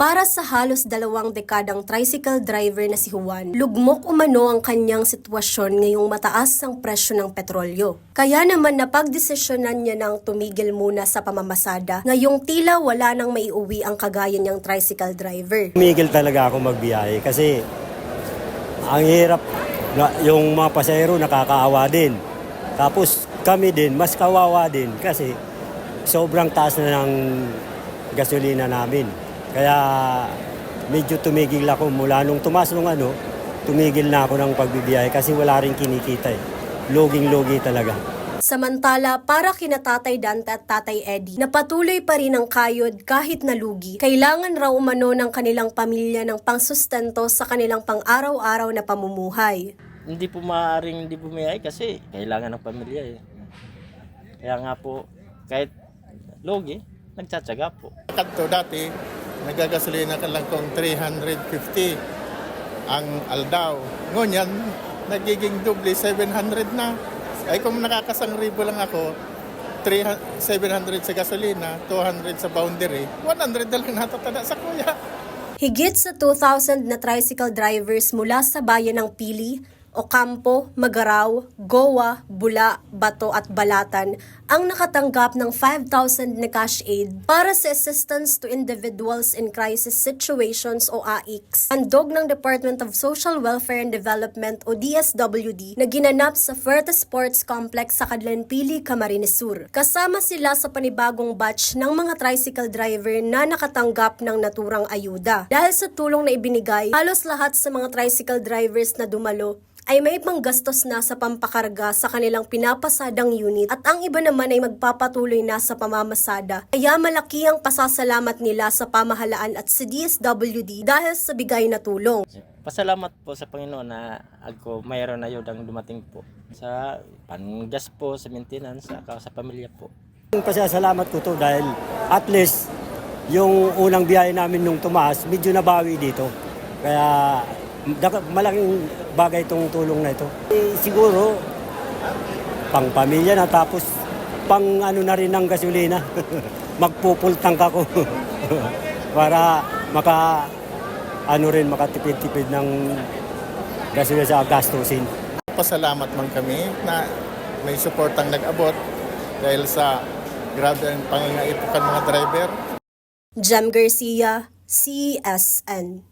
Para sa halos 2 dekadang tricycle driver na si Juan, lugmok umano ang kanyang sitwasyon ngayong mataas ang presyo ng petrolyo. Kaya naman napagdesisyonan niya nang tumigil muna sa pamamasada, ngayong tila wala nang maiuwi ang kagaya niyang tricycle driver. Tumigil talaga ako magbiyahe kasi ang hirap, yung mga pasahero nakakaawa din. Tapos kami din, mas kawawa din kasi sobrang taas na ng gasolina namin. Kaya medyo tumigil ako mula nung tumaas nung tumigil na ako ng pagbibiyahe kasi wala rin kinikita eh. Loging-logi talaga. Samantala, para kina Tatay Dante at Tatay Eddie, na patuloy pa rin ang kayod kahit nalugi. Kailangan raw umano ng kanilang pamilya ng pangsustento sa kanilang pang-araw-araw na pamumuhay. Hindi po maaaring hindi bumiyahe kasi kailangan ng pamilya eh. Kaya nga po, kahit logi, nagtsatsaga po. Kanto dati, nagagasolina ka lang kung 350 ang aldaw. Ngunyan, nagiging doble, 700 na. Ay kung nakakasang ribo lang ako, 700 sa gasolina, 200 sa boundary, 100 na lang natatada sa kuya. Higit sa 2,000 na tricycle drivers mula sa bayan ng Pili, Ocampo, Magaraw, Goa, Bula, Bato at Balatan ang nakatanggap ng 5,000 na cash aid para sa Assistance to Individuals in Crisis Situations o AICS, handog ng Department of Social Welfare and Development o DSWD na ginanap sa Fuerte Sports Complex sa Cadlan Pili, Camarines Sur. Kasama sila sa panibagong batch ng mga tricycle driver na nakatanggap ng naturang ayuda. Dahil sa tulong na ibinigay, halos lahat sa mga tricycle drivers na dumalo ay may panggastos na sa pampakarga sa kanilang pinapasadang unit at ang iba naman ay magpapatuloy na sa pamamasada. Kaya malaki ang pasasalamat nila sa pamahalaan at sa DSWD dahil sa bigay na tulong. Pasalamat po sa Panginoon na ako mayroon na ayudang dumating po sa panggas po, sa maintenance, sa pamilya po. Pasasalamat ko to dahil at least yung unang biyahe namin nung tumaas, medyo nabawi dito. Kaya malaking bagay itong tulong na ito. Siguro, pang pamilya na tapos pang na rin ng gasolina. Magpupultang ako para makatipid-tipid ng gasolina sa gastusin. Pasalamat man kami na may suportang nag-abot dahil sa grabe ang pangangailangan mga driver. Jem Garcia, CSN.